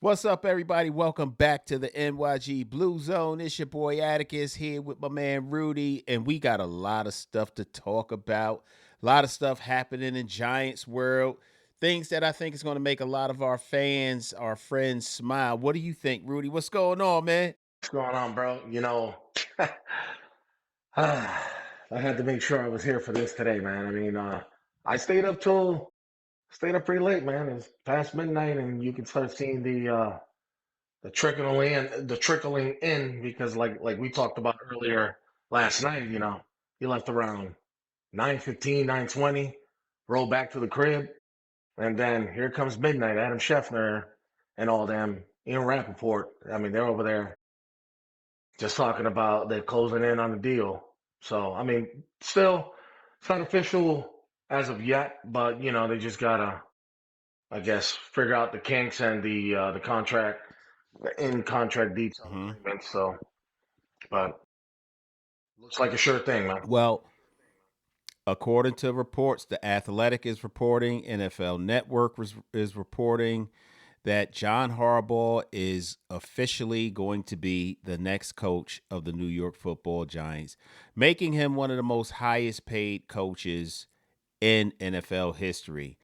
What's up, everybody? Welcome back to the NYG Blue Zone. It's your boy Attikis here with my man Rudy, and we got a lot of stuff to talk about. A lot of stuff happening in Giants world. Things that I think is going to make a lot of our fans, our friends smile. What do you think, Rudy? What's going on, man? What's going on, bro? I had to make sure I was here for this today, man. I stayed up pretty late, man. It's past midnight, and you can start seeing the trickling in because, like we talked about earlier last night. You left around 9:15, 9:20, roll back to the crib, and then here comes midnight. Adam Scheffner and all them, Ian Rappaport. I mean, they're over there just talking about they're closing in on the deal. So, still, it's not official as of yet, but they just gotta, I guess, figure out the kinks and the contract, the in contract detail hmm agreements. So, but looks like a sure thing, man. Well, according to reports, The Athletic is reporting, NFL Network is reporting that John Harbaugh is officially going to be the next coach of the New York Football Giants, making him one of the most highest paid coaches in NFL history.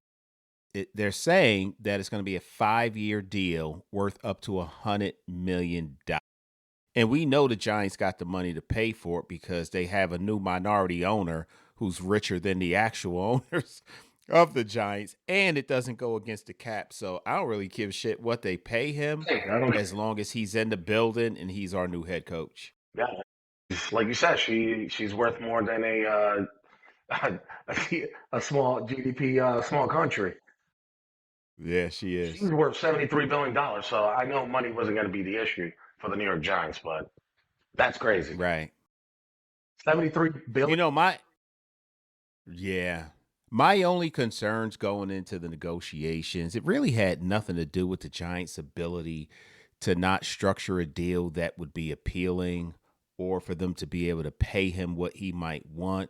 They're saying that it's going to be a 5-year deal worth up to $100 million. And we know the Giants got the money to pay for it because they have a new minority owner who's richer than the actual owners of the Giants, and it doesn't go against the cap. So I don't really give a shit what they pay him Hey, I don't. as long as he's in the building and he's our new head coach. Yeah, like you said, she's worth more than a small GDP small country. Yeah, she She's is. worth $73 billion, so I know money wasn't going to be the issue for the New York Giants, but that's crazy. Right. 73 You billion. know, yeah. My only concerns going into the negotiations, it really had nothing to do with the Giants' ability to not structure a deal that would be appealing or for them to be able to pay him what he might want,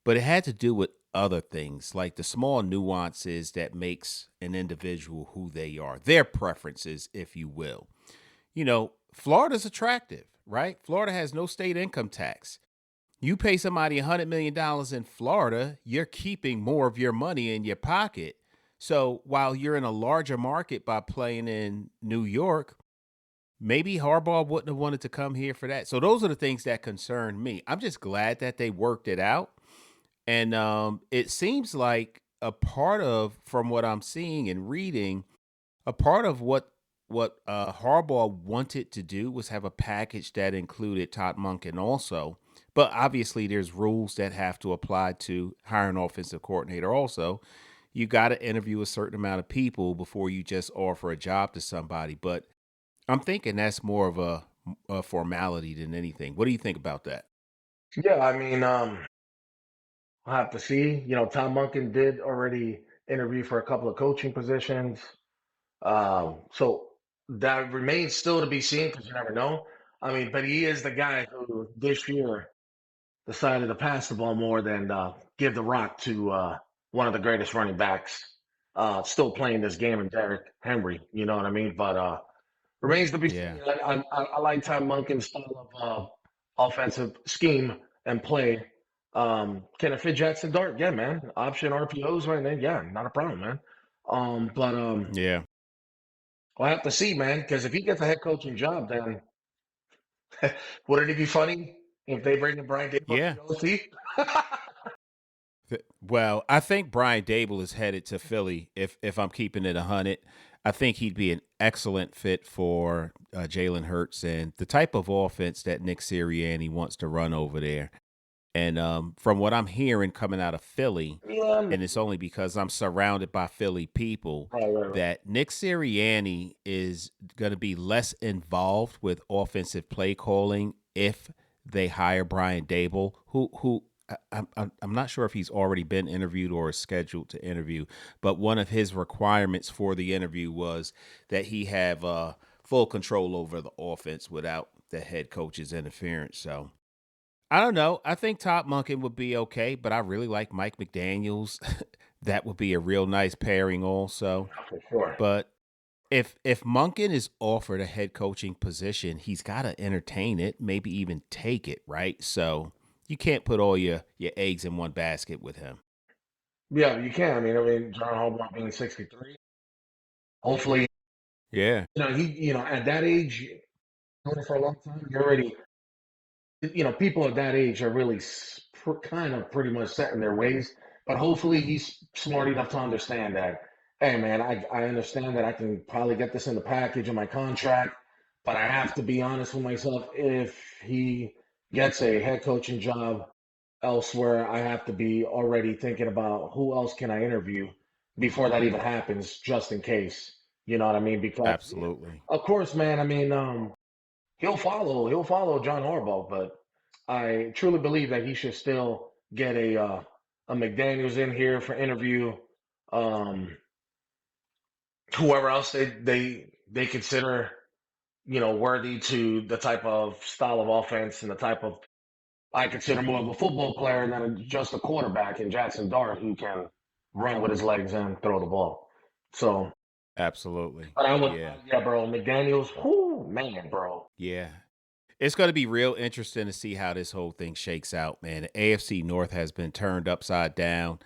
but it had to do with other things like the small nuances that makes an individual who they are, their preferences, if you will. Florida's attractive, right? Florida has no state income tax. You pay somebody $100 million in Florida, you're keeping more of your money in your pocket. So while you're in a larger market by playing in New York, maybe Harbaugh wouldn't have wanted to come here for that. So those are the things that concern me. I'm just glad that they worked it out. And it seems like a part of, from what I'm seeing and reading, a part of what Harbaugh wanted to do was have a package that included Todd Monken also. But obviously, there's rules that have to apply to hiring an offensive coordinator. Also, you got to interview a certain amount of people before you just offer a job to somebody. But I'm thinking that's more of a formality than anything. What do you think about that? Yeah, we'll have to see. Tom Monken did already interview for a couple of coaching positions. So that remains still to be seen because you never know. But he is the guy who this year decided to pass the ball more than give the rock to one of the greatest running backs still playing this game in Derrick Henry. You know what I mean? But remains to be Yeah. seen. I like Tom Monken's style of offensive scheme and play. Can it fit Jackson Dart? Yeah, man. Option RPOs right now. Yeah, not a problem, man. But Yeah. we'll have to see, man. Because if he gets a head coaching job, then wouldn't it be funny if they bring in Brian Dable as Yeah. the OC? Well, I think Brian Dable is headed to Philly. If I'm keeping it 100, I think he'd be an excellent fit for Jalen Hurts and the type of offense that Nick Sirianni wants to run over there. And from what I'm hearing coming out of Philly, Yeah, and it's only because I'm surrounded by Philly people, right, right, right. that Nick Sirianni is going to be less involved with offensive play calling if they hire Brian Dable, who I'm not sure if he's already been interviewed or is scheduled to interview, but one of his requirements for the interview was that he have full control over the offense without the head coach's interference. So I don't know. I think Top Monken would be okay, but I really like Mike McDaniels. That would be a real nice pairing also. For sure. But if Monken is offered a head coaching position, he's got to entertain it, maybe even take it, right? So you can't put all your eggs in one basket with him. Yeah, you can. I mean, John Harbaugh being 63. Hopefully, Yeah, at that age, doing it for a long time, you're already, people at that age are really kind of pretty much set in their ways. But hopefully, he's smart enough to understand that, hey, man, I understand that I can probably get this in the package of my contract, but I have to be honest with myself. If he gets a head coaching job elsewhere, I have to be already thinking about who else can I interview before that even happens, just in case. You know what I mean? Because, yeah, absolutely. of course, man. I mean, he'll follow John Harbaugh, but I truly believe that he should still get a McDaniel's in here for interview. Um, Whoever else they consider worthy to the type of style of offense and the type of I consider more of a football player than just a quarterback in Jackson Dart who can run with his legs and throw the ball. So, Absolutely. but Yeah. yeah, bro, McDaniel's, whoo, man, bro. Yeah. It's going to be real interesting to see how this whole thing shakes out, man. The AFC North has been turned upside down.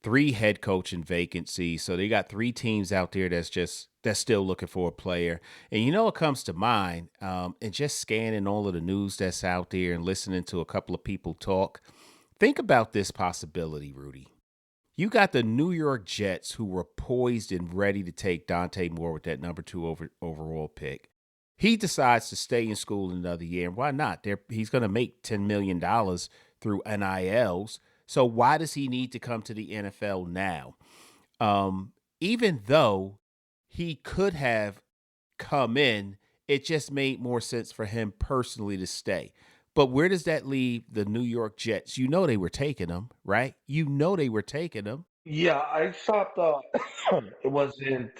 Three head coaching vacancies. So they got three teams out there that's still looking for a player. And you know what comes to mind? And just scanning all of the news that's out there and listening to a couple of people talk. Think about this possibility, Rudy. You got the New York Jets who were poised and ready to take Dante Moore with that number two overall pick. He decides to stay in school another year. And why not? He's going to make $10 million through NILs. So why does he need to come to the NFL now? Even though he could have come in, it just made more sense for him personally to stay. But where does that leave the New York Jets? You know they were taking him, right? You know they were taking him. Yeah, I stopped. It wasn't.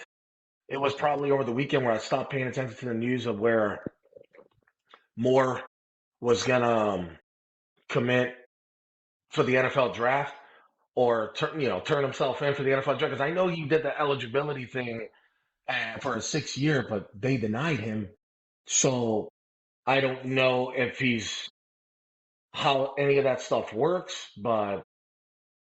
It was probably over the weekend where I stopped paying attention to the news of where Moore was gonna commit for the NFL draft or turn himself in for the NFL draft because I know he did the eligibility thing for a 6 year, but they denied him. So I don't know if he's how any of that stuff works, but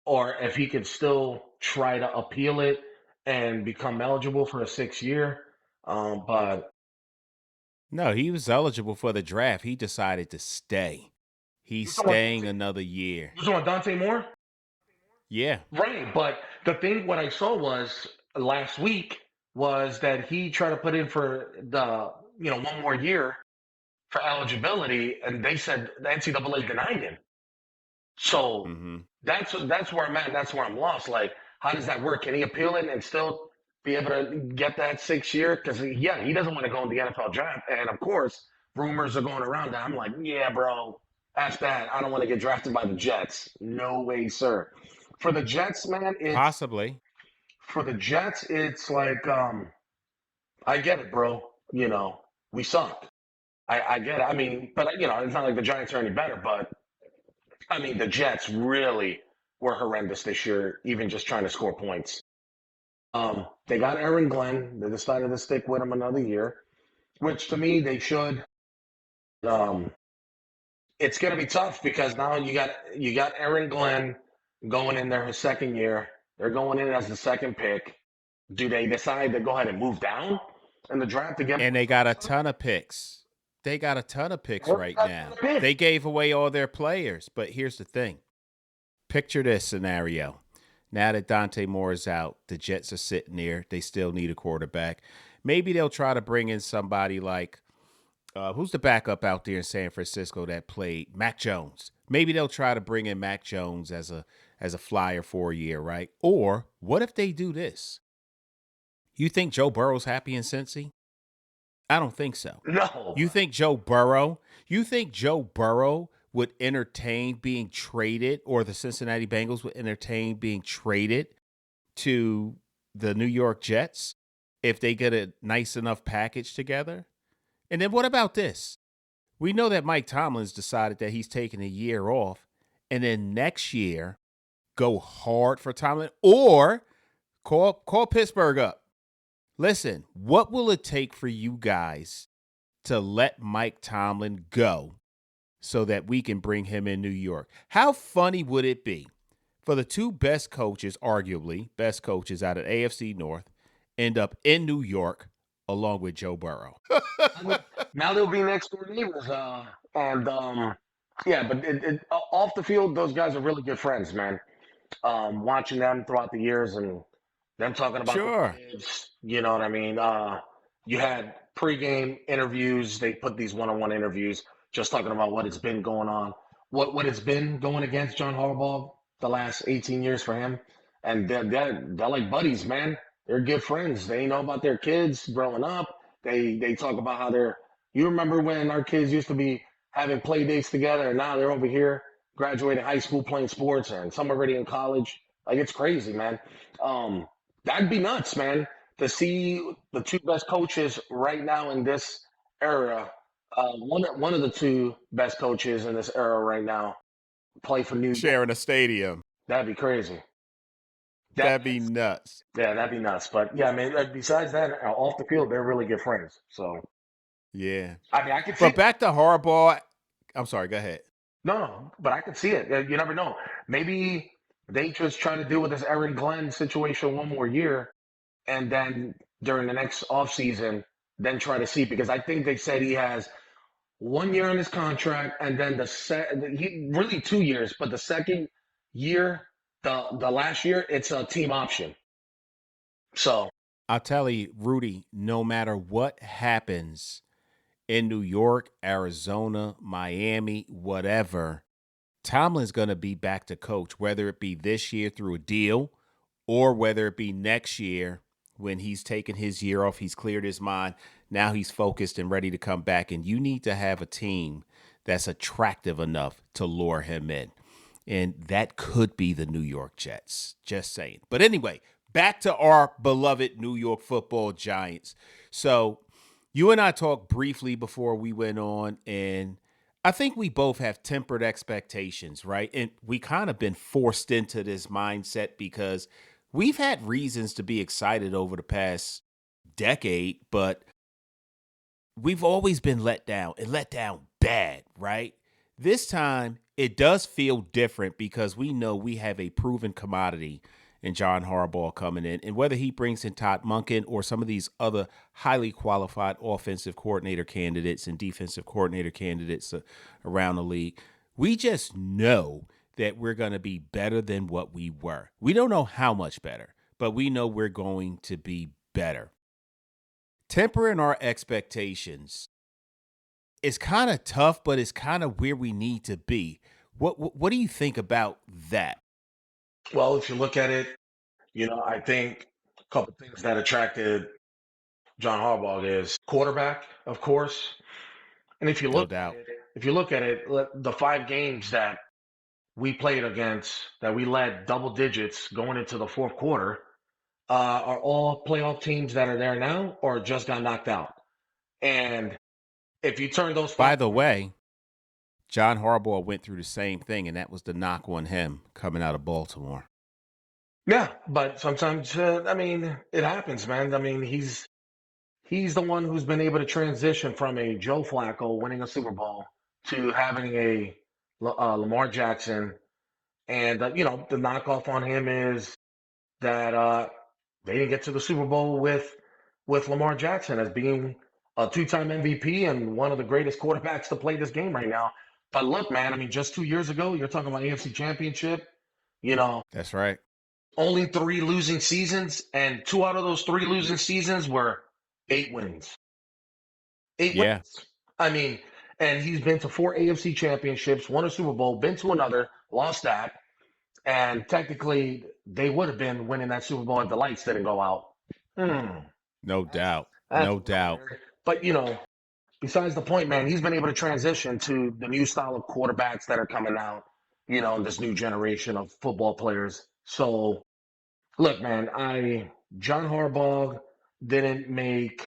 or if he could still try to appeal it and become eligible for a 6 year. But No, he was eligible for the draft. He decided to stay. He's you talking about staying Dante, another year. you talking about Dante Moore? Yeah. Right. But the thing what I saw was last week was that he tried to put in for the one more year for eligibility, and they said the NCAA denied him. So Mm-hmm. that's where I'm at. That's where I'm lost. Like, how does that work? Can he appeal it and still be able to get that 6 year? Because yeah, he doesn't want to go in the NFL draft, and of course, rumors are going around that I'm like, yeah, bro, that's bad. I don't want to get drafted by the Jets. No way, sir. For the Jets, man, Possibly. it's like, I get it, bro. We suck. I get it. I mean, but it's not like the Giants are any better, but I mean, the Jets really were horrendous this year, even just trying to score points. They got Aaron Glenn. They decided to stick with him another year, which to me they should. Um, it's going to be tough because now you got Aaron Glenn going in there his second year. They're going in as the second pick. Do they decide to go ahead and move down in the draft to get And more they got draft a stock? ton of picks. They got a ton of picks Or they right got a ton now. of picks. They gave away all their players. But here's the thing. Picture this scenario. Now that Dante Moore is out, the Jets are sitting there. They still need a quarterback. Maybe they'll try to bring in somebody like who's the backup out there in San Francisco that played Mac Jones. Maybe they'll try to bring in Mac Jones as a flyer for a year, right? Or what if they do this? You think Joe Burrow's happy in Cincy? I don't think so. No, You think Joe Burrow? You think Joe Burrow would entertain being traded, or the Cincinnati Bengals would entertain being traded to the New York Jets if they get a nice enough package together? And then what about this? We know that Mike Tomlin's decided that he's taking a year off, and then next year go hard for Tomlin, or call Pittsburgh up. Listen, what will it take for you guys to let Mike Tomlin go so that we can bring him in New York? How funny would it be for the two best coaches, arguably best coaches out of AFC North, end up in New York along with Joe Burrow? I mean, now they'll be next door neighbors. And yeah, but off the field, those guys are really good friends, man. Watching them throughout the years and them talking about their Sure. kids, you know what I mean? You had pregame interviews. They put these one-on-one interviews just talking about what it's been going on, what it's been going against John Harbaugh the last 18 years for him. And they're like buddies, man. They're good friends. They know about their kids growing up. They talk about how they're. You remember when our kids used to be having play dates together, and now they're over here graduating high school playing sports, and some already in college. Like it's crazy, man. Um, that'd be nuts, man, to see the two best coaches right now in this era. One of the two best coaches in this era right now play for New York. Sharing a stadium. That'd be crazy. That'd be That's nuts. yeah, that'd be nuts. But yeah, I mean, besides that, off the field, they're really good friends. So Yeah. I mean, I could see But it. back to Harbaugh. I'm sorry, go ahead. No, but I could see it. You never know. Maybe they just try to deal with this Aaron Glenn situation one more year, and then during the next offseason, then try to see because I think they said he has 1 year on his contract, and then he really 2 years, but the second year, the last year, it's a team option. So I'll tell you, Rudy, no matter what happens in New York, Arizona, Miami, whatever, Tomlin's going to be back to coach, whether it be this year through a deal or whether it be next year when he's taken his year off, he's cleared his mind. Now he's focused and ready to come back. And you need to have a team that's attractive enough to lure him in. And that could be the New York Jets. Just saying. But anyway, back to our beloved New York football Giants. So you and I talked briefly before we went on, and I think we both have tempered expectations, right? And we kind of been forced into this mindset because we've had reasons to be excited over the past decade, but we've always been let down and let down bad, right? This time it does feel different because we know we have a proven commodity in John Harbaugh coming in. And whether he brings in Todd Monken or some of these other highly qualified offensive coordinator candidates and defensive coordinator candidates around the league, we just know that we're going to be better than what we were. We don't know how much better, but we know we're going to be better. Tempering our expectations is kind of tough, but it's kind of where we need to be. What do you think about that? well, if you look at it, I think a couple things that attracted John Harbaugh is quarterback, of course. And No doubt. if you look at it, the 5 games that we played against, that we led double digits going into the fourth quarter, are all playoff teams that are there now or just got knocked out. And if you turn those By five, the way, John Harbaugh went through the same thing, and that was the knock on him coming out of Baltimore. yeah, but sometimes, I mean, it happens, man. I mean, he's the one who's been able to transition from a Joe Flacco winning a Super Bowl to having a Lamar Jackson. And, the knockoff on him is that they didn't get to the Super Bowl with Lamar Jackson as being a two-time MVP and one of the greatest quarterbacks to play this game right now. But look, man, I mean, just 2 years ago, you're talking about AFC Championship, you know, That's right. only 3 losing seasons, and 2 out of those 3 losing seasons were 8 wins. Eight Yeah. wins. I mean, and he's been to 4 AFC championships, won a Super Bowl, been to another, lost that, and technically they would have been winning that Super Bowl if the lights didn't go out. Hmm. No That's doubt. that's a No little doubt. weird. But besides the point, man, he's been able to transition to the new style of quarterbacks that are coming out, in this new generation of football players. So look, man, I John Harbaugh didn't make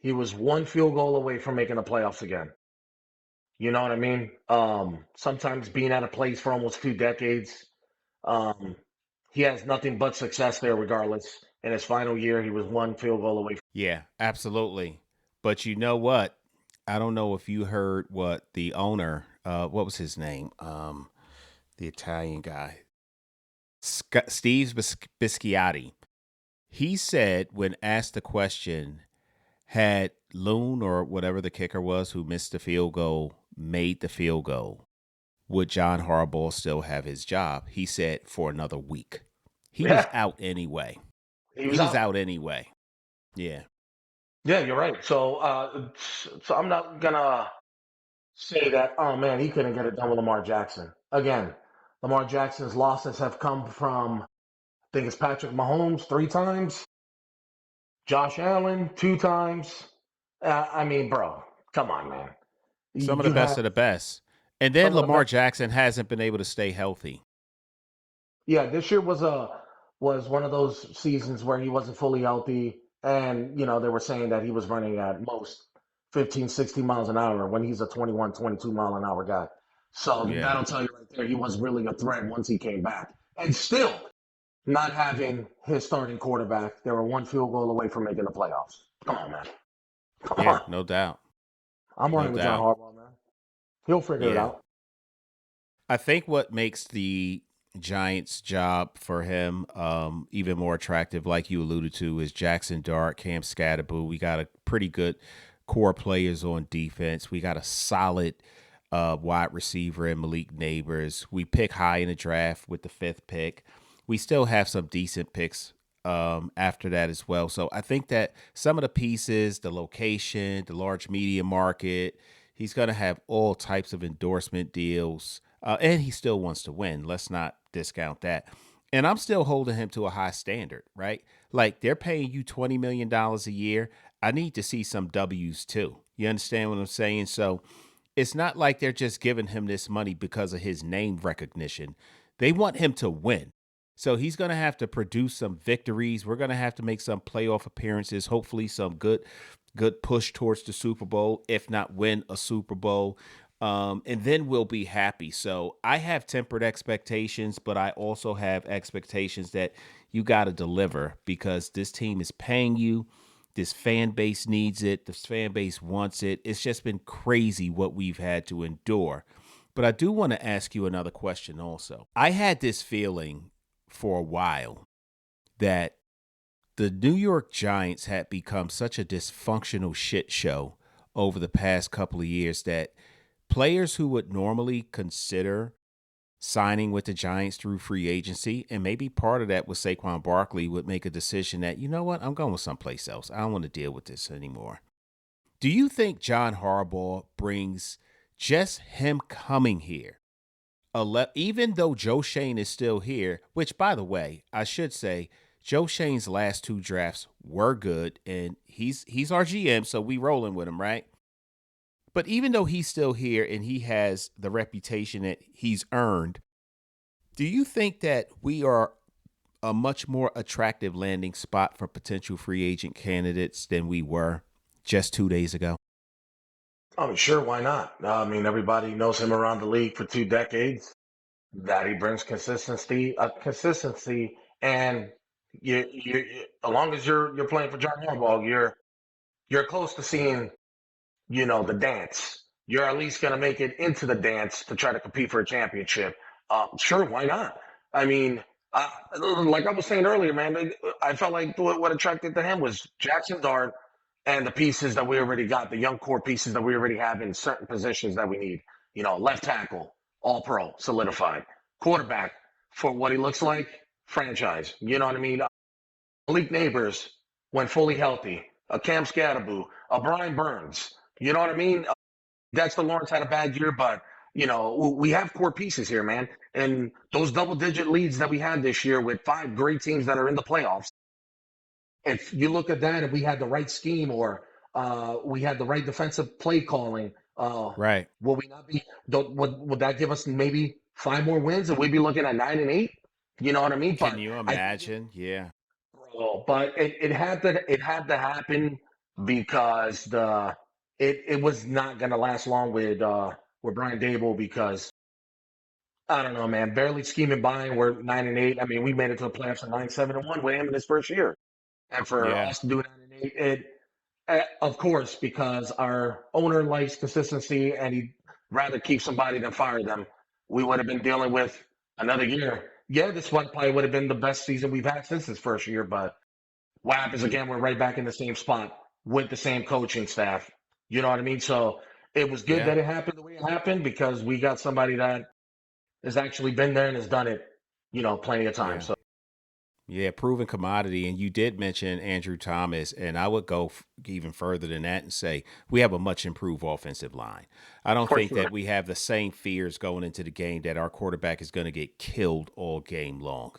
he was one field goal away from making the playoffs again. You know what I mean? Sometimes being at a place for almost 2 decades, um, he has nothing but success there regardless. In his final year, he was one field goal away. Yeah, absolutely. But you know what? I don't know if you heard what the owner, what was his name? The Italian guy, Steve Bisciotti. He said when asked the question, had Loon or whatever the kicker was who missed the field goal made the field goal, would John Harbaugh still have his job? He said for another week. He was Yeah, out anyway. he He was was out. out anyway. Yeah. Yeah, you're right. So I'm not gonna say that. Oh man, he couldn't get it done with Lamar Jackson. Again, Lamar Jackson's losses have come from. I think it's Patrick Mahomes 3 times, Josh Allen 2 times. I mean, bro, come on, man. Some of the You best have of the best. And then some of the Lamar best. Jackson hasn't been able to stay healthy. Yeah, this year was one of those seasons where he wasn't fully healthy, and they were saying that he was running at most 15, 16 miles an hour when he's a 21, 22 mile an hour guy. So Yeah. that'll tell you right there he was really a threat once he came back. And still not having his starting quarterback, they were one field goal away from making the playoffs. Come on, man. Come Yeah, on. no doubt. I'm No running with John doubt. Harbaugh, man. He'll figure it Yeah. out. I think what makes the Giants' job for him even more attractive, like you alluded to, is Jackson Dart, Cam Scatterboo. We got a pretty good core players on defense. We got a solid wide receiver in Malik Neighbors. We pick high in the draft with the fifth pick. We still have some decent picks after that as well. So I think that some of the pieces, the location, the large media market, he's going to have all types of endorsement deals. And he still wants to win. Let's not discount that. And I'm still holding him to a high standard, right? Like they're paying you $20 million a year. I need to see some W's too. You understand what I'm saying? So it's not like they're just giving him this money because of his name recognition. They want him to win. So he's going to have to produce some victories. We're going to have to make some playoff appearances, hopefully some good push towards the Super Bowl, if not win a Super Bowl. And then we'll be happy. So I have tempered expectations, but I also have expectations that you got to deliver because this team is paying you. This fan base needs it. This fan base wants it. It's just been crazy what we've had to endure. But I do want to ask you another question also. I had this feeling for a while that the New York Giants had become such a dysfunctional shit show over the past couple of years that players who would normally consider signing with the Giants through free agency, and maybe part of that was Saquon Barkley, would make a decision that, you know what, I'm going with someplace else. I don't want to deal with this anymore. Do you think John Harbaugh brings just him coming here, even though Joe Shane is still here, which, by the way, I should say, Joe Shane's last two drafts were good, and he's our GM, so we rolling with him, right? But even though he's still here and he has the reputation that he's earned, do you think that we are a much more attractive landing spot for potential free agent candidates than we were just 2 days ago? I mean, sure, why not? I mean, everybody knows him around the league for 2 decades. That he brings consistency, and as long as you're playing for John Harbaugh, you're close to seeing the dance. You're at least going to make it into the dance to try to compete for a championship. Sure, why not? I mean, like I was saying earlier, man, I felt like what attracted to him was Jackson Dart and the pieces that we already got, the young core pieces that we already have in certain positions that we need. Left tackle, all pro, solidified. Quarterback, for what he looks like, franchise. You know what I mean? Malik Neighbors, when fully healthy. A Cam Scatterboo, a Brian Burns. You know what I mean? Dexter Lawrence had a bad year, but we have core pieces here, man. And those double-digit leads that we had this year with 5 great teams that are in the playoffs. If you look at that, and we had the right scheme or we had the right defensive play calling, Right. will we not be? Would that give us maybe 5 more wins, and we'd be looking at 9-8? You know what I mean? Can But you I think imagine? Yeah. but it had to happen because it was not going to last long with Brian Dable because I don't know, man, barely scheming by. And we're 9-8. I mean, we made it to the playoffs at 9-7-1 with him in his first year. And for Yeah. us to do that in of course, because our owner likes consistency and he'd rather keep somebody than fire them, we would have been dealing with another year. Yeah, this one probably would have been the best season we've had since his first year, but what happens again? We're right back in the same spot with the same coaching staff. You know what I mean? So it was good Yeah. that it happened the way it happened because we got somebody that has actually been there and has done it, plenty of times. Yeah. So Yeah, proven commodity. And you did mention Andrew Thomas, and I would go even further than that and say we have a much improved offensive line. I don't for think sure, that we have the same fears going into the game that our quarterback is going to get killed all game long.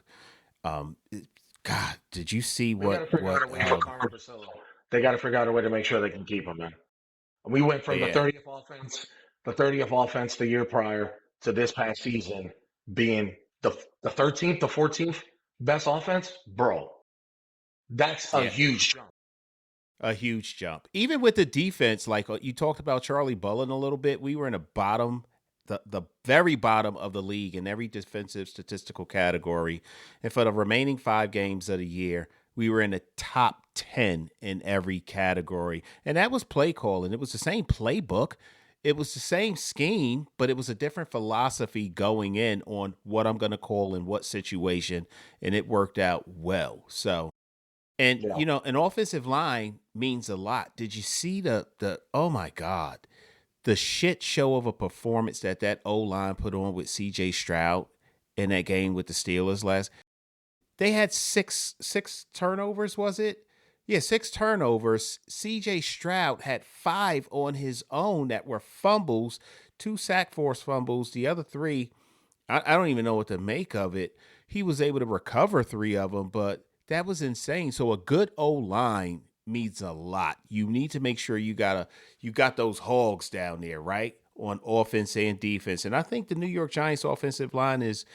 Um, God, did you see they got to figure out a way for Carmen Brasillo. They got to figure out a way to make sure they can keep him, man. We went from yeah, the 30th offense the year prior to this past season being the 13th, the 14th best offense, bro. That's a yeah, huge jump. a huge jump. Even with the defense, like you talked about Charlie Bullen a little bit, we were in the bottom, the very bottom of the league in every defensive statistical category. And for the remaining 5 games of the year, we were in the top 10 in every category. And that was play calling. It was the same playbook. It was the same scheme, but it was a different philosophy going in on what I'm going to call in what situation. And it worked out well. So, and Yeah. an offensive line means a lot. Did you see the oh my God, the shit show of a performance that O line put on with C.J. Stroud in that game with the Steelers last? They had six turnovers, was it? Yeah, 6 turnovers. C.J. Stroud had 5 on his own that were fumbles, 2 sack force fumbles. The other 3, I don't even know what to make of it. He was able to recover 3 of them, but that was insane. So a good O line means a lot. You need to make sure you got those hogs down there, right? On offense and defense. And I think the New York Giants offensive line is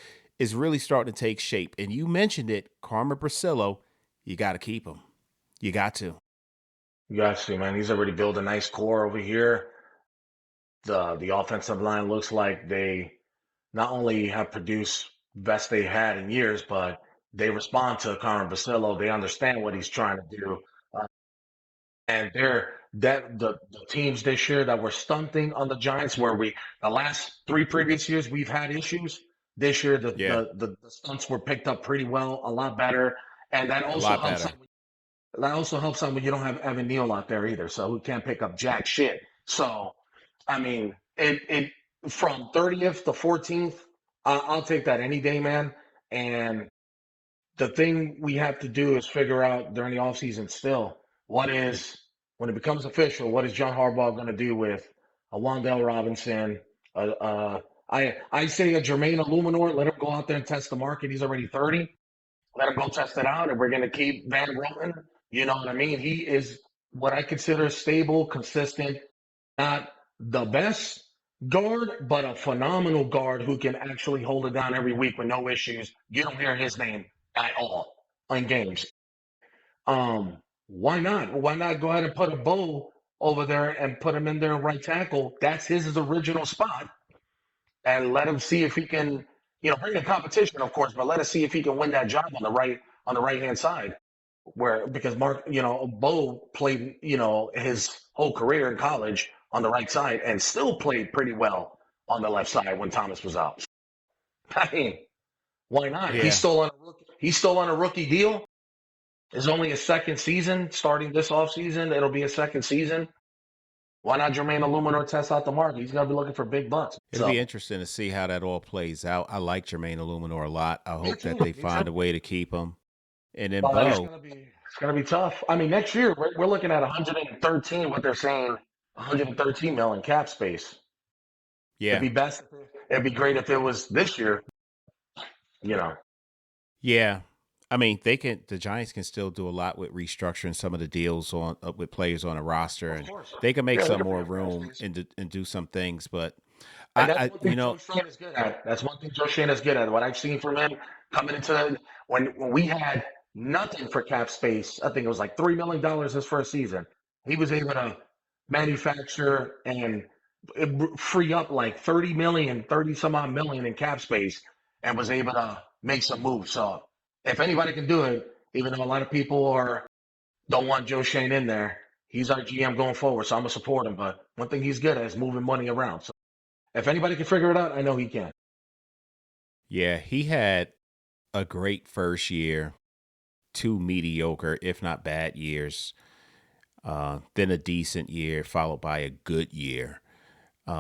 really starting to take shape. And you mentioned it, Carmen Brasillo, you got to keep him. You got to. You got to, man. He's already built a nice core over here. The offensive line looks like they not only have produced best they had in years, but they respond to Carmen Basillo. They understand what he's trying to do. Uh, and the teams this year that were stunting on the Giants, where the last 3 previous years we've had issues. This year Yeah, the stunts were picked up pretty well, a lot better, and a lot better. that also helps out when you don't have Evan Neal out there either, so who can't pick up jack shit. So, I mean, it from 30th to 14th, I'll take that any day, man. And the thing we have to do is figure out during the offseason still when it becomes official, what is John Harbaugh going to do with a Wandale Robinson? I say a Jermaine Illuminor, let him go out there and test the market. He's already 30. Let him go test it out, and we're going to keep Van Roten. You know what I mean? He is what I consider stable, consistent, not the best guard, but a phenomenal guard who can actually hold it down every week with no issues. You don't hear his name at all in games. Why not? Why not go ahead and put a Bow over there and put him in there right tackle? That's his original spot, and let him see if he can, bring the competition, of course, but let us see if he can win that job on the right hand side. Where because Mark, Bo played, his whole career in college on the right side and still played pretty well on the left side when Thomas was out. I mean, why not? Yeah. He's still on a rookie deal. It's only a second season starting this offseason. It'll be a second season. Why not Jermaine Illuminor test out the market? He's gonna be looking for big bucks. It'll be So interesting to see how that all plays out. I like Jermaine Illuminor a lot. I me hope that too. they Me too. find a way to keep him. And then But Bo, it's gonna be tough. I mean, next year we're looking at 113. What they're saying, 113 million cap space. It'd yeah. be best. It'd be great if it was this year. You know, Yeah. I mean, the Giants can still do a lot with restructuring some of the deals on with players on a roster, of and course. they can make Yeah, they some can more free up cap room space. and do some things. But And that's one thing you Joe know, Shane is good at. That's one thing Joe Shane is good at. What I've seen from him coming into when we had nothing for cap space, I think it was like $3 million his first season. He was able to manufacture and free up like 30 million, 30 some odd million in cap space and was able to make some moves. So if anybody can do it, even though a lot of people are don't want Joe Shane in there. He's our GM going forward, so I'm gonna support him. But one thing he's good at is moving money around. So if anybody can figure it out, I know he can. Yeah, he had a great first year, two mediocre, if not bad years, then a decent year, followed by a good year.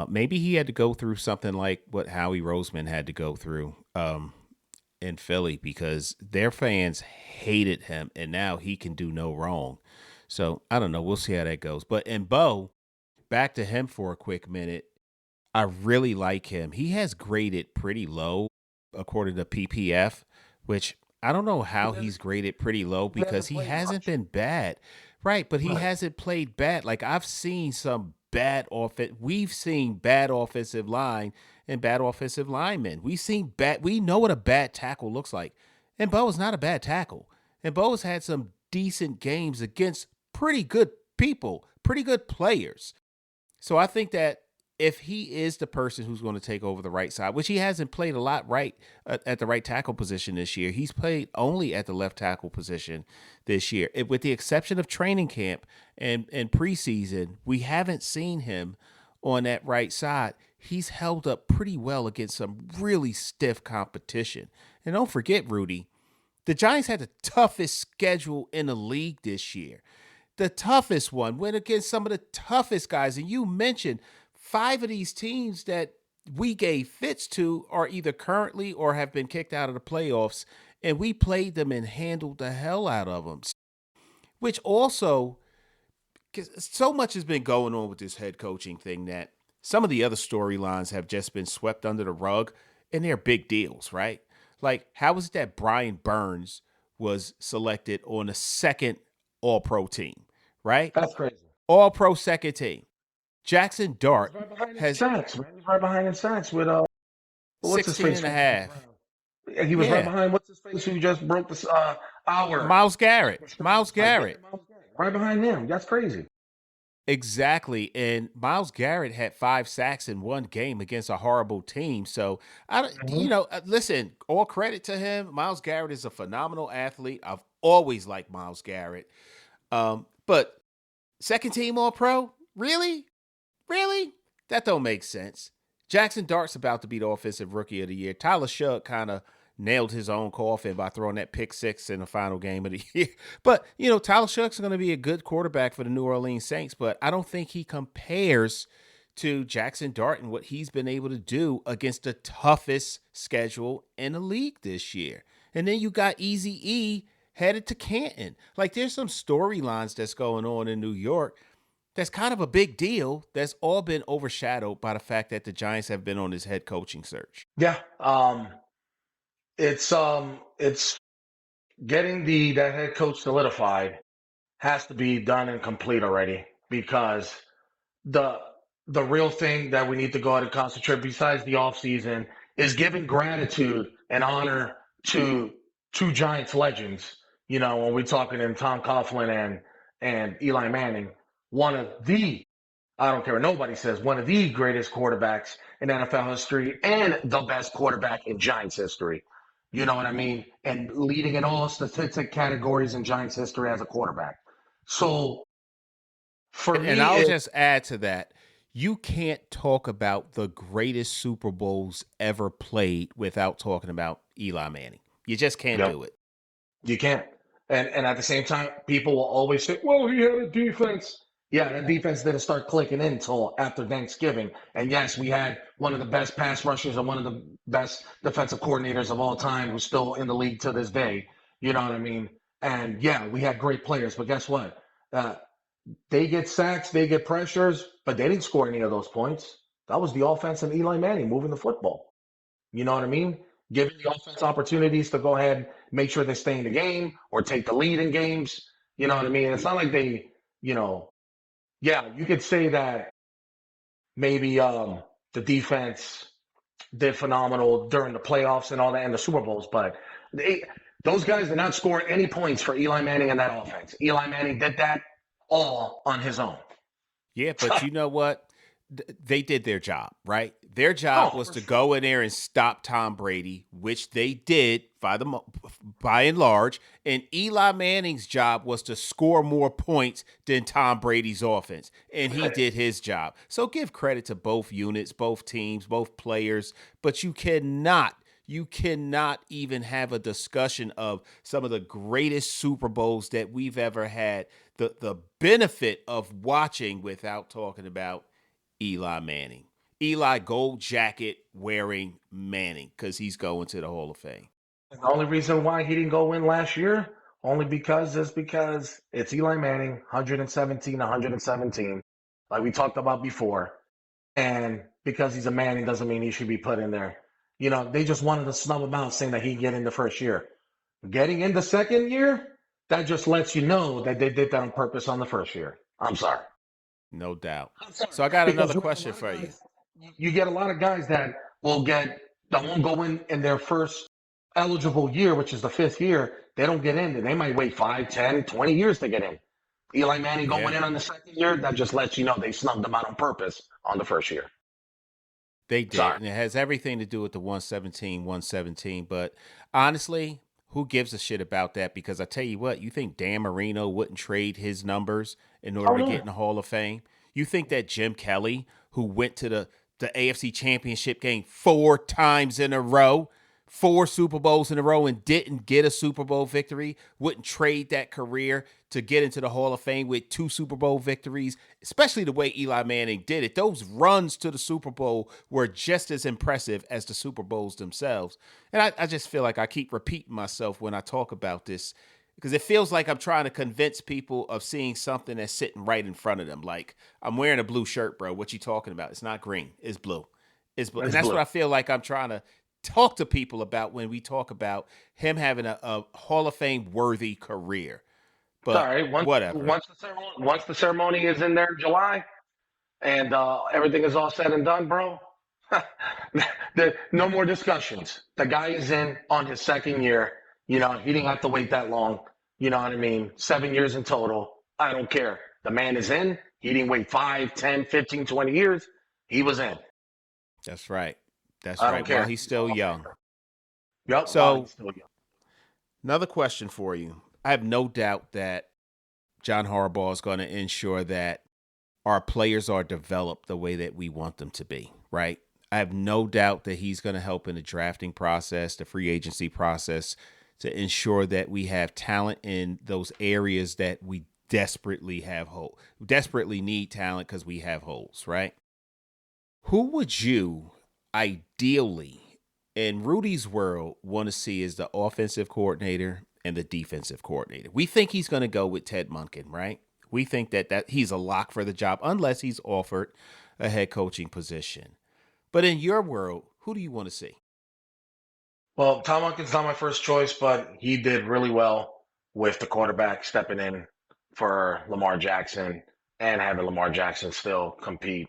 Maybe he had to go through something like what Howie Roseman had to go through in Philly because their fans hated him, and now he can do no wrong. So I don't know. We'll see how that goes. But in Bo, back to him for a quick minute. I really like him. He has graded pretty low according to PPF, which I don't know He how hasn't, he's graded pretty low he because hasn't he played hasn't much. been bad. Right, but he Right. hasn't played bad. Like I've seen some bad offense. We've seen bad offensive line and bad offensive linemen. We've seen bad. We know what a bad tackle looks like. And Bo is not a bad tackle. And Bo has had some decent games against pretty good people, pretty good players. So I think that if he is the person who's going to take over the right side, which he hasn't played a lot right at the right tackle position this year, he's played only at the left tackle position this year. With the exception of training camp and preseason, we haven't seen him on that right side. He's held up pretty well against some really stiff competition. And don't forget, Rudy, the Giants had the toughest schedule in the league this year. The toughest one went against some of the toughest guys. And you mentioned five of these teams that we gave fits to are either currently or have been kicked out of the playoffs. And we played them and handled the hell out of them. Which also, because so much has been going on with this head coaching thing that some of the other storylines have just been swept under the rug and they're big deals, right? Like, how is it that Brian Burns was selected on the second All Pro team, right? That's crazy. All Pro second team. Jackson He's Dart right behind in has sacks, man. He's right behind in sacks with what's his 16 face and a from the half. Browns. Yeah, he was right Yeah. behind what's his face who just broke this our Myles Garrett. Myles restrictions. Like, yeah, Garrett. Myles Garrett. Right behind him. That's crazy. Exactly. And Myles Garrett had 5 sacks in one game against a horrible team. So, Hmm. listen, all credit to him. Myles Garrett is a phenomenal athlete. I've always liked Myles Garrett. But second team All Pro? Really? Really? That don't make sense. Jackson Dart's about to be the offensive rookie of the year. Tyler Shough kind of nailed his own coffin by throwing that pick six in the final game of the year. But, Tyler Shough's going to be a good quarterback for the New Orleans Saints, but I don't think he compares to Jackson Dart and what he's been able to do against the toughest schedule in the league this year. And then you got Easy E headed to Canton. Like there's some storylines that's going on in New York that's kind of a big deal that's all been overshadowed by the fact that the Giants have been on this head coaching search. Yeah. It's getting the that head coach solidified has to be done and complete already because the the real thing that we need to go out and concentrate besides the offseason is giving gratitude and honor to two Giants legends. You know, when we're talking in Tom Coughlin and Eli Manning, one of the I don't care what nobody says, one of the greatest quarterbacks in NFL history and the best quarterback in Giants history. You know what I mean? And leading in all statistic categories in Giants history as a quarterback. So for And me, I'll it's just add to that. You can't talk about the greatest Super Bowls ever played without talking about Eli Manning. You just can't yep, do it. you can't. And at the same time, people will always say, "Well, he had a defense." Yeah, that defense didn't start clicking in until after Thanksgiving. And yes, we had one of the best pass rushers and one of the best defensive coordinators of all time who's still in the league to this day. You know what I mean? And yeah, we had great players, but guess what? Uh, they get sacks, they get pressures, but they didn't score any of those points. That was the offense and Eli Manning moving the football. You know what I mean? Giving the offense opportunities to go ahead, make sure they stay in the game or take the lead in games. You know what I mean? It's not like they, you know, yeah, you could say that maybe the defense did phenomenal during the playoffs and all that and the Super Bowls, but they, those guys did not score any points for Eli Manning in that offense. Eli Manning did that all on his own. Yeah, but you know what? they did their job, right? Their job Oh, was for to sure. go in there and stop Tom Brady, which they did by and large. And Eli Manning's job was to score more points than Tom Brady's offense, and he did his job. So give credit to both units, both teams, both players, but you cannot even have a discussion of some of the greatest Super Bowls that we've ever had, the benefit of watching, without talking about Eli Manning. Eli gold jacket wearing Manning, because he's going to the Hall of Fame. And the only reason why he didn't go in last year, only because it's Eli Manning, 117, 117, like we talked about before. And because he's a Manning doesn't mean he should be put in there. They just wanted to snub him out saying that he'd get in the first year. Getting in the second year, that just lets you know that they did that on purpose on the first year. I'm sorry. No doubt. I'm sorry. So I got Because another you get a question lot of for you. guys, you get a lot of guys that won't go in their first eligible year, which is the fifth year. They don't get in. They might wait 5, 10, 20 years to get in. Eli Manning Yeah, going in on the second year, that just lets you know they snubbed them out on purpose on the first year. they did. Sorry. And it has everything to do with the 117, 117. But honestly, who gives a shit about that? Because I tell you what, you think Dan Marino wouldn't trade his numbers in order Oh to get no. in the Hall of Fame? You think that Jim Kelly, who went to the AFC Championship game 4 times in a row, 4 Super Bowls in a row, and didn't get a Super Bowl victory, wouldn't trade that career to get into the Hall of Fame with 2 Super Bowl victories, especially the way Eli Manning did it? Those runs to the Super Bowl were just as impressive as the Super Bowls themselves. And I just feel like I keep repeating myself when I talk about this, because it feels like I'm trying to convince people of seeing something that's sitting right in front of them. Like, I'm wearing a blue shirt, bro. What you talking about? It's not green. It's blue. It's blue. And It's that's blue. what I feel like I'm trying to talk to people about when we talk about him having a Hall of Fame worthy career. It's all But right. whatever. Once the ceremony is in there in July and everything is all said and done, bro, no more discussions. The guy is in on his second year. He didn't have to wait that long. You know what I mean? 7 years in total. I don't care. The man is in. He didn't wait 5, 10, 15, 20 years. He was in. That's right. That's I don't right. While care. he's He's a still Hall of young. Famer. Yep, while So, he's still young. another question for you. I have no doubt that John Harbaugh is going to ensure that our players are developed the way that we want them to be, right? I have no doubt that he's going to help in the drafting process, the free agency process, to ensure that we have talent in those areas that we desperately need talent because we have holes, right? Who would you ideally, in Rudy's world, want to see as the offensive coordinator and the defensive coordinator? We think he's going to go with Ted Monken, right? We think that he's a lock for the job unless he's offered a head coaching position. But in your world, who do you want to see? Well, Tom Monken's not my first choice, but he did really well with the quarterback stepping in for Lamar Jackson and having Lamar Jackson still compete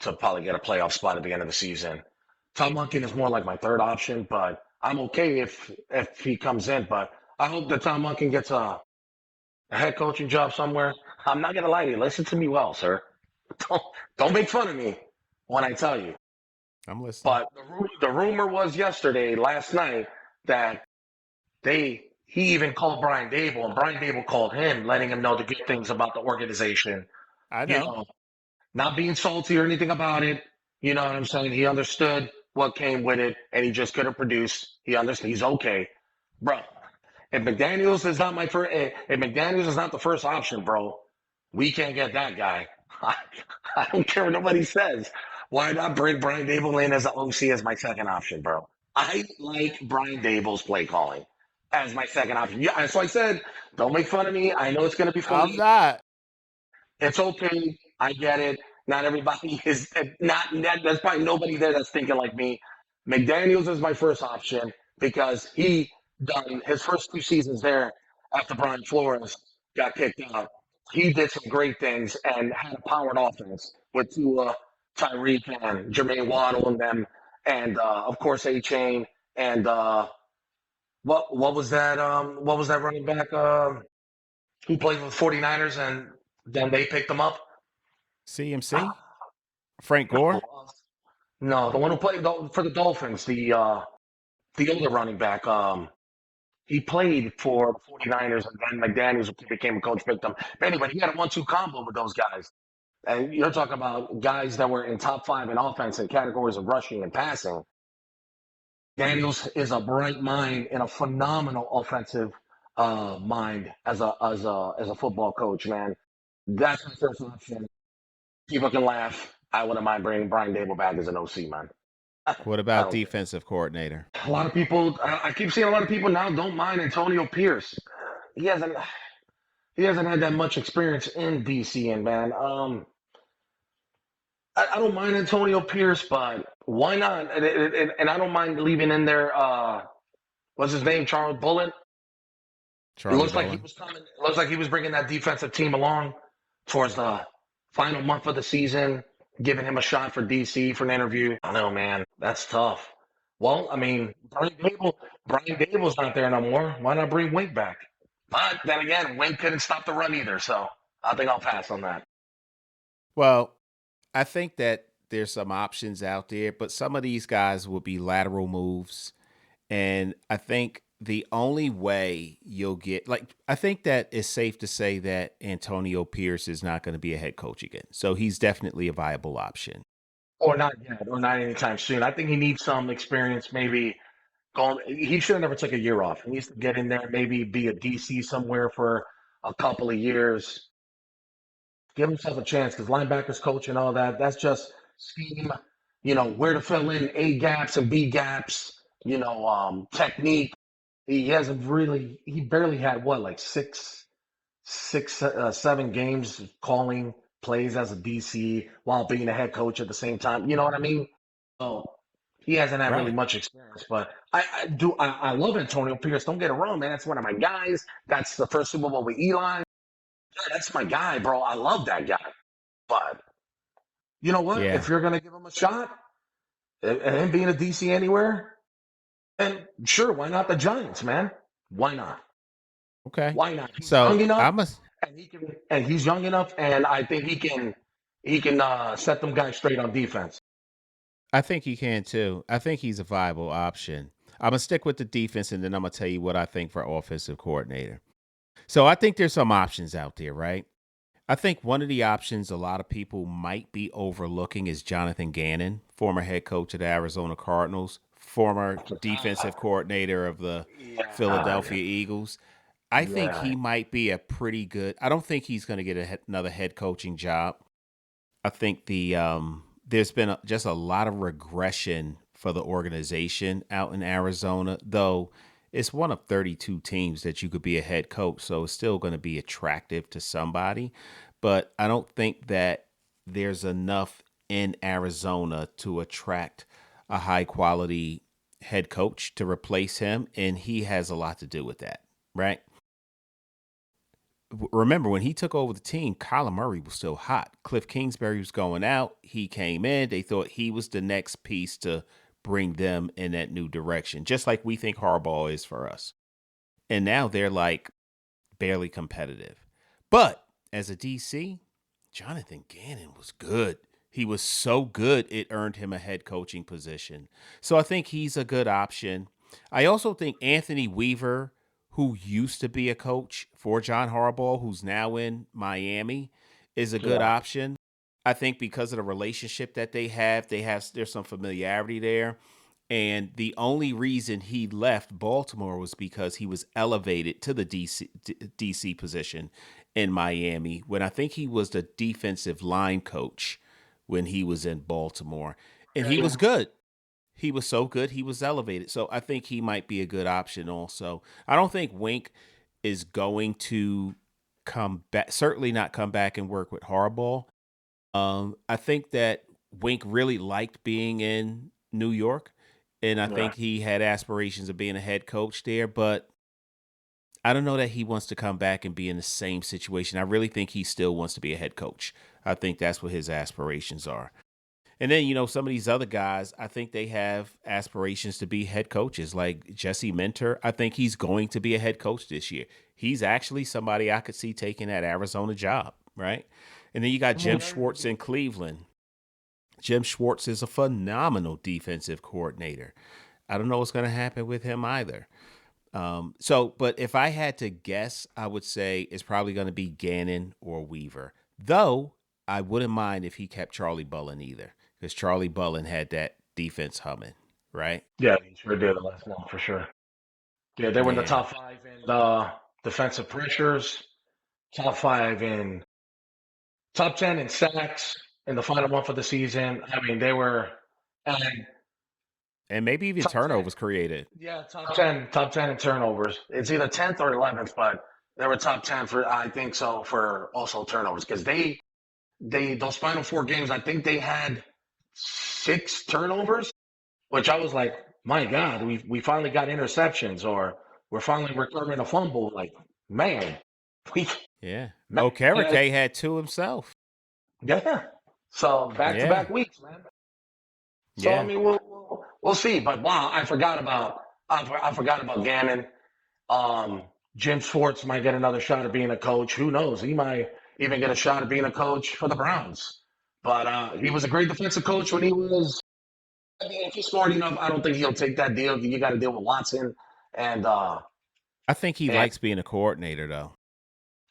to probably get a playoff spot at the end of the season. Tom Monken is more like my third option, but I'm okay if he comes in. But I hope that Tom Monken gets a head coaching job somewhere. I'm not gonna lie to you. Listen to me well, sir. Don't don't make fun of me when I tell you. I'm listening. But the rumor was last night, that he even called Brian Dable, and Brian Dable called him, letting him know the good things about the organization. I You know. know, not being salty or anything about it. You know what I'm saying? He understood what came with it, and he just couldn't produce. He understood. He's okay, bro. If McDaniels is not my first, if McDaniels is not the first option, bro, we can't get that guy. I don't care what nobody says. Why not bring Brian Dable in as an OC as my second option, bro? I like Brian Dable's play calling as my second option. Yeah, that's why I said, don't make fun of me. I know it's going to be I'm funny. not. It's okay. I get it. Not everybody is There's probably nobody there that's thinking like me. McDaniels is my first option because he done his first 2 seasons there after Brian Flores got kicked out. He did some great things and had a powered offense with Tua, Tyreek, and Jermaine Waddle and them, and of course A Chain and what was that running back who played with the 49ers and then they picked him up? CMC? Frank No, Gore? no, the one who played for the Dolphins, the older running back. He played for the 49ers, and then McDaniels became a coach, picked him. But anyway, he had a 1-2 combo with those guys. And you're talking about guys that were in top five in offense in categories of rushing and passing. Daniels is a bright mind and a phenomenal offensive mind as a football coach, man. That's my first option. People can laugh. I wouldn't mind bringing Brian Dable back as an OC, man. What I about don't care. defensive coordinator? A lot of people, I keep seeing a lot of people now don't mind Antonio Pierce. He hasn't, he hasn't had that much experience in DC, and man, I don't mind Antonio Pierce, but why not? And I don't mind leaving in there. What's his name? Charles Bullet. It Charlie looks like he Bolin? was coming. It looks like he was bringing that defensive team along towards the final month of the season, giving him a shot for DC for an interview. I know, man, that's tough. Well, I mean, Brian Dable's not there no more. Why not bring Wink back? But then again, Wink couldn't stop the run either, so I think I'll pass on that. Well, I think that there's some options out there, but some of these guys will be lateral moves. And I think the only way you'll get, like, I think that it's safe to say that Antonio Pierce is not going to be a head coach again. So he's definitely a viable option. Or not yet, or not anytime soon. I think he needs some experience, maybe going. He should have never took a year off. He needs to get in there, maybe be a DC somewhere for a couple of years. Give himself a chance because linebackers coach and all that, that's just scheme, where to fill in A gaps and B gaps, technique. He hasn't really, he barely had what, like six, 7 games calling plays as a DC while being a head coach at the same time. You know what I mean? So he hasn't had really Right. much experience, but I love Antonio Pierce. Don't get it wrong, man. That's one of my guys. That's the first Super Bowl with Eli. Yeah, that's my guy, bro. I love that guy. But you know what? Yeah. If you're gonna give him a shot, and him being a DC anywhere, and sure, why not the Giants, man? Why not? Okay. Why not? He's young So enough, I'm a, and he's young enough, and I think he can set them guys straight on defense. I think he can too. I think he's a viable option. I'm gonna stick with the defense, and then I'm gonna tell you what I think for offensive coordinator. So I think there's some options out there, right? I think one of the options a lot of people might be overlooking is Jonathan Gannon, former head coach of the Arizona Cardinals, former defensive coordinator of the Yeah, Philadelphia Eagles. I think yeah. he might be a pretty good. I don't think he's going to get another head coaching job. I think there's been just a lot of regression for the organization out in Arizona, though it's one of 32 teams that you could be a head coach, so it's still going to be attractive to somebody. But I don't think that there's enough in Arizona to attract a high quality head coach to replace him, and he has a lot to do with that, right? Remember when he took over the team, Kyler Murray was still hot. Cliff Kingsbury was going out. He came in. They thought he was the next piece to bring them in that new direction, just like we think Harbaugh is for us. And now they're like barely competitive. But as a DC, Jonathan Gannon was good. He was so good, it earned him a head coaching position. So I think he's a good option. I also think Anthony Weaver, who used to be a coach for John Harbaugh, who's now in Miami, is a good Yeah. option. I think because of the relationship that there's some familiarity there. And the only reason he left Baltimore was because he was elevated to the DC position in Miami when I think he was the defensive line coach when he was in Baltimore. And he Yeah. was good. He was so good, he was elevated. So I think he might be a good option also. I don't think Wink is going to come back, certainly not come back and work with Harbaugh. I think that Wink really liked being in New York, and I Yeah. think he had aspirations of being a head coach there, but I don't know that he wants to come back and be in the same situation. I really think he still wants to be a head coach. I think that's what his aspirations are. And then, some of these other guys, I think they have aspirations to be head coaches, like Jesse Minter. I think he's going to be a head coach this year. He's actually somebody I could see taking that Arizona job, right? And then you got I mean, Jim Schwartz in Cleveland. Jim Schwartz is a phenomenal defensive coordinator. I don't know what's going to happen with him either. But if I had to guess, I would say it's probably going to be Gannon or Weaver. Though I wouldn't mind if he kept Charlie Bullen either, because Charlie Bullen had that defense humming, right? Yeah, he sure did the last one for sure. Yeah, they were in the Yeah. top five in defensive pressures, top five in top 10 in sacks in the final one for the season. I mean, they were and And maybe even top 10. turnovers created. Yeah, top 10 in turnovers. It's either 10th or 11th, but they were top 10 for, I think so, for also turnovers because those final four games, I think they had 6 turnovers, which I was like, my God, we finally got interceptions or we're finally recovering a fumble. Like, man, we, Yeah. man, Okereke had two himself. yeah. So back to Yeah. back weeks, man. So I Yeah. mean, we'll see. But wow, I forgot about Gannon. Um, Jim Schwartz might get another shot at being a coach. Who knows? He might even get a shot at being a coach for the Browns. But he was a great defensive coach when he was. I mean, if he's smart enough, I don't think he'll take that deal. You got to deal with Watson, and I think he and likes being a coordinator, though.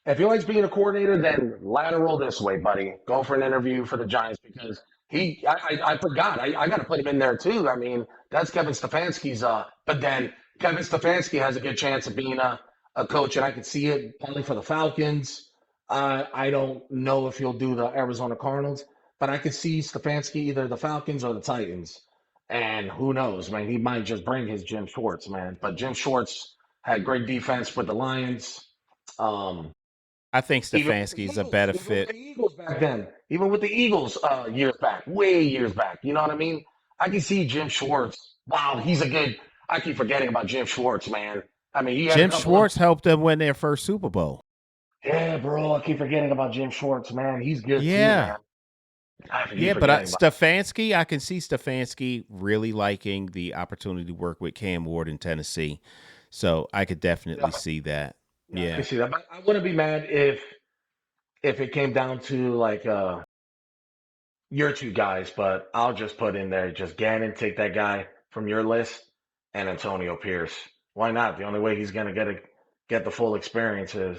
if he likes being a coordinator, then lateral this way, buddy. Go for an interview for the Giants because I forgot. I got to put him in there too. I mean, that's Kevin Stefanski's. But then Kevin Stefanski has a good chance of being a coach, and I could see it probably for the Falcons. I don't know if he'll do the Arizona Cardinals, but I could see Stefanski either the Falcons or the Titans. And who knows, man? He might just bring his Jim Schwartz, man. But Jim Schwartz had great defense with the Lions. Um, I think even with the Stefanski's a Eagles, better even with fit. the Eagles back then, even with the Eagles years back, way years back. You know what I mean? I can see Jim Schwartz. Wow, he's a good. I keep forgetting about Jim Schwartz, man. I mean, he had a Jim couple of. Schwartz helped them win their first Super Bowl. Yeah, bro, I keep forgetting about Jim Schwartz, man. He's good too, Yeah. man. I keep Yeah, but forgetting about. Stefanski, I can see Stefanski really liking the opportunity to work with Cam Ward in Tennessee. So I could Yeah, definitely see that. yeah, I can Yeah. see that. But I wouldn't be mad if it came down to like your two guys, but I'll just put in there just Gannon, take that guy from your list, and Antonio Pierce. Why not? The only way he's gonna get the full experience is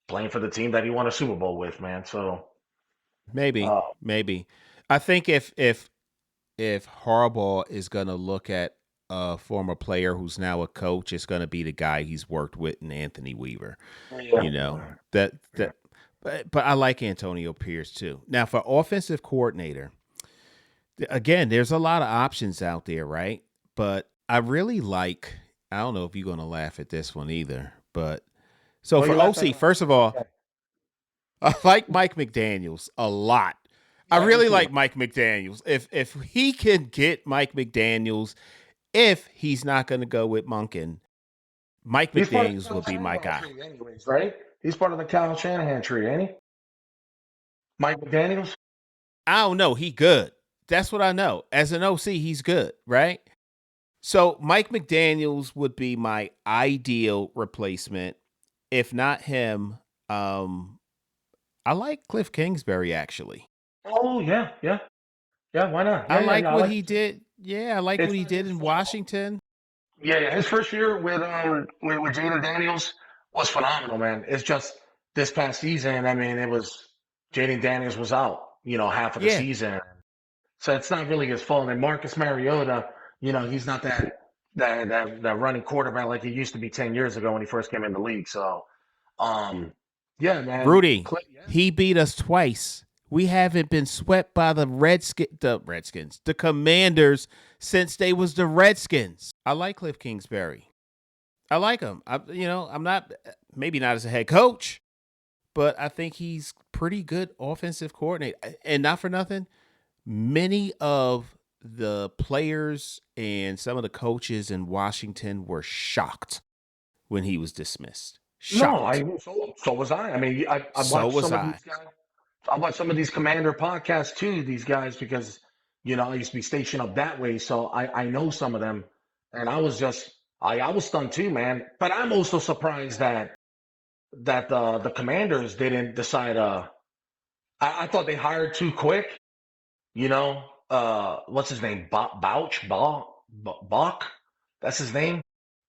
playing for the team that he won a Super Bowl with, man. So, Maybe. uh, Maybe. I think if Harbaugh is gonna look at a former player who's now a coach, it's gonna be the guy he's worked with in Anthony Weaver. yeah, You know, that but I like Antonio Pierce too. Now for offensive coordinator, again, there's a lot of options out there, right? But I really like, I don't know if you're going to laugh at this one either, but so well, you for left that OC, one. first of all, Okay. I like Mike McDaniels a lot. I Yeah, me really too. like Mike McDaniels. If he can get Mike McDaniels, if he's not going to go with Monken, Mike He's part of the McDaniels Kyle will be my Shanahan guy. tree, anyways, right? He's part of the Kyle Shanahan tree, ain't he? Mike McDaniel's. I don't know. He good. That's what I know. As an OC, he's good, right? So Mike McDaniels would be my ideal replacement. If not him, I like Cliff Kingsbury actually. Oh yeah, yeah, yeah. Why not? I Yeah, yeah, like yeah. I what like he it too. did. Yeah, I like what It's he not did his in fault. Washington. Yeah, yeah. His first year with Jaden Daniels was phenomenal, man. It's just this past season. I mean, it was Jaden Daniels was out, half of the Yeah, season, so it's not really his fault. And Marcus Mariota, he's not that running quarterback like he used to be 10 years ago when he first came in the league. So, um, yeah, man. Rudy, Yeah. he beat us twice. We haven't been swept by the Commanders since they was the Redskins. I like Cliff Kingsbury. I like him. I'm not maybe not as a head coach, but I think he's pretty good offensive coordinator. And not for nothing, many of the players and some of the coaches in Washington were shocked when he was dismissed. No, Shocked. so was I. I mean, I So watched was some of I. these guys. I watch some of these Commander podcasts too, these guys, because, I used to be stationed up that way. So I know some of them. And I was stunned too, man. But I'm also surprised that the Commanders didn't decide, I thought they hired too quick, you know? what's his name? Bach? That's his name.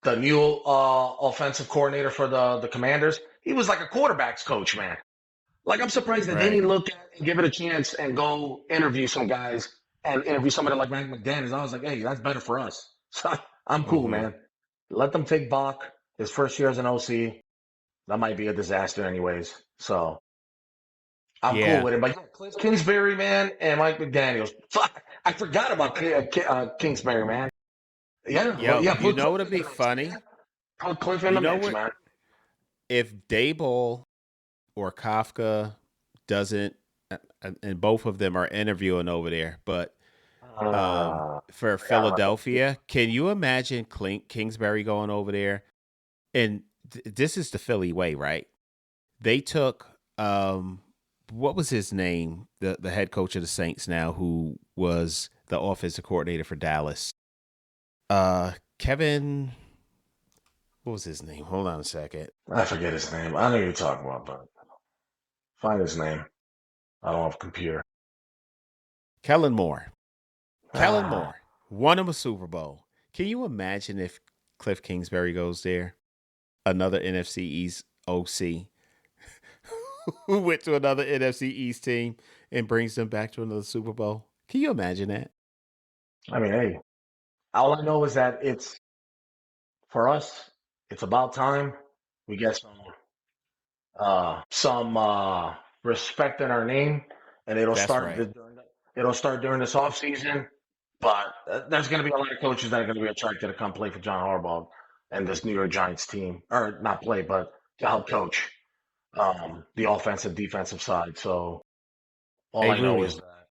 The new offensive coordinator for the Commanders. He was like a quarterbacks coach, man. Like, I'm surprised that they Right. didn't look at it and give it a chance and go interview some guys and interview somebody like Mike McDaniels. I was like, hey, that's better for us. So I'm cool, Mm-hmm. man. Let them take Bach. His first year as an OC. That might be a disaster anyways. So I'm cool Yeah. with it. But yeah, Cliff Kingsbury, man, and Mike McDaniels. Fuck, I forgot about Kingsbury, man. Yeah, well, Yo, yeah, you put know Cliff what'd in the be mix, funny? man. Put Cliff in You the know mix, what? man. If Daboll or Kafka doesn't, and both of them are interviewing over there, but for Forgot about that. Philadelphia, can you imagine Kingsbury going over there? And this is the Philly way, right? They took what was his name? The head coach of the Saints now, who was the offensive coordinator for Dallas. Kevin, what was his name? Hold on a second. I forget his name. I know who you're talking about, but find his name. I don't have a computer. Kellen Moore. Kellen Ah, Moore won him a Super Bowl. Can you imagine if Cliff Kingsbury goes there? Another NFC East OC who went to another NFC East team and brings them back to another Super Bowl. Can you imagine that? I mean, hey, all I know is that it's for us. It's about time we get some respect in our name, and That's right. it'll start during this off season. But there's going to be a lot of coaches that are going to be attracted to come play for John Harbaugh and this New York Giants team, or not play, but to help coach the offensive defensive side. So all Hey, I know Rudy. is that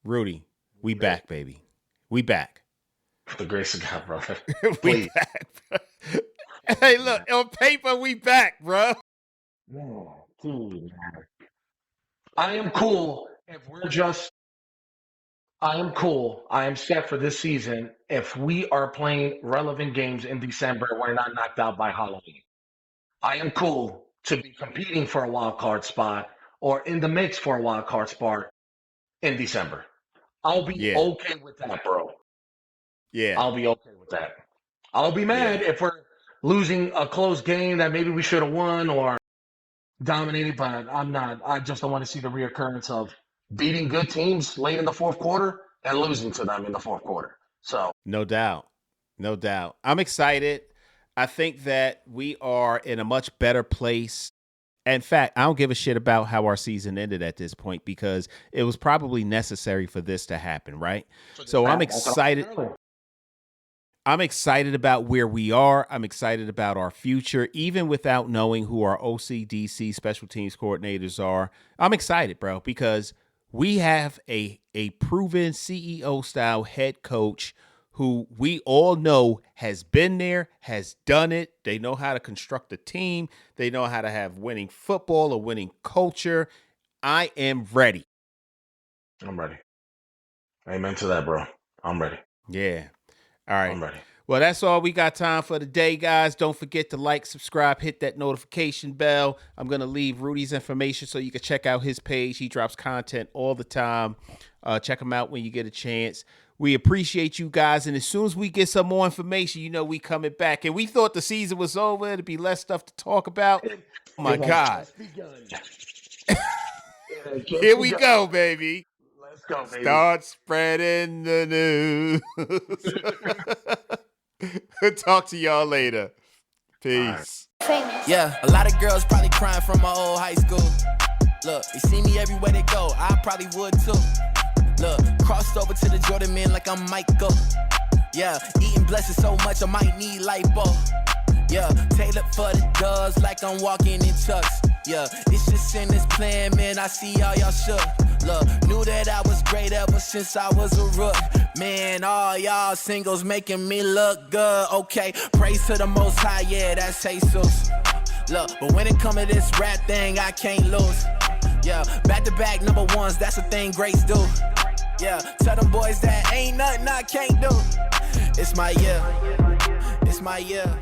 Rudy, we hey, back, baby. We back. for the grace of God, brother, We please. back. Hey, look, on paper, we back, bro. Man, dude, man. I am cool if we're just I am cool. I am set for this season if we are playing relevant games in December and we're not knocked out by Halloween. I am cool to be competing for a wild card spot or in the mix for a wild card spot in December. I'll be Yeah, okay with that, bro. yeah, I'll be okay with that. I'll be yeah. mad if we're losing a close game that maybe we should have won or dominated, but I'm not. I just don't want to see the reoccurrence of beating good teams late in the fourth quarter and losing to them in the fourth quarter. So No doubt. No doubt. I'm excited. I think that we are in a much better place. In fact, I don't give a shit about how our season ended at this point because it was probably necessary for this to happen, right? for this So I'm happened. That's what I was saying excited. earlier. I'm excited about where we are. I'm excited about our future, even without knowing who our OCDC special teams coordinators are. I'm excited, bro, because we have a proven CEO style head coach who we all know has been there, has done it. They know how to construct a team. They know how to have winning football, a winning culture. I am ready. I'm ready. Amen to that, bro. I'm ready. Yeah. All right. I'm ready. Well, that's all we got time for today, guys. Don't forget to like, subscribe, hit that notification bell. I'm going to leave Rudy's information so you can check out his page. He drops content all the time. Check him out when you get a chance. We appreciate you guys. And as soon as we get some more information, you know we coming back. And we thought the season was over. There'd be less stuff to talk about. Oh, my It has God. just begun. It has just Here we begun. go, baby. Let's go, baby. Start spreading the news. Talk to y'all later. Peace. Famous. Yeah, a lot of girls probably crying from my old high school. Look, they see me everywhere they go. I probably would too. Look, crossed over to the Jordan man like I'm Michael. Yeah, eating blessings so much I might need lipo. Yeah, tailored for the doves like I'm walking in chucks. Yeah, it's just in this plan, man, I see all y'all shook. Look, knew that I was great ever since I was a rook. Man, all y'all singles making me look good. Okay, praise to the Most High, yeah, that's Jesus. Look, but when it come to this rap thing, I can't lose. Yeah, back-to-back number ones, that's the thing greats do. Yeah, tell them boys that ain't nothing I can't do. It's my year. It's my year.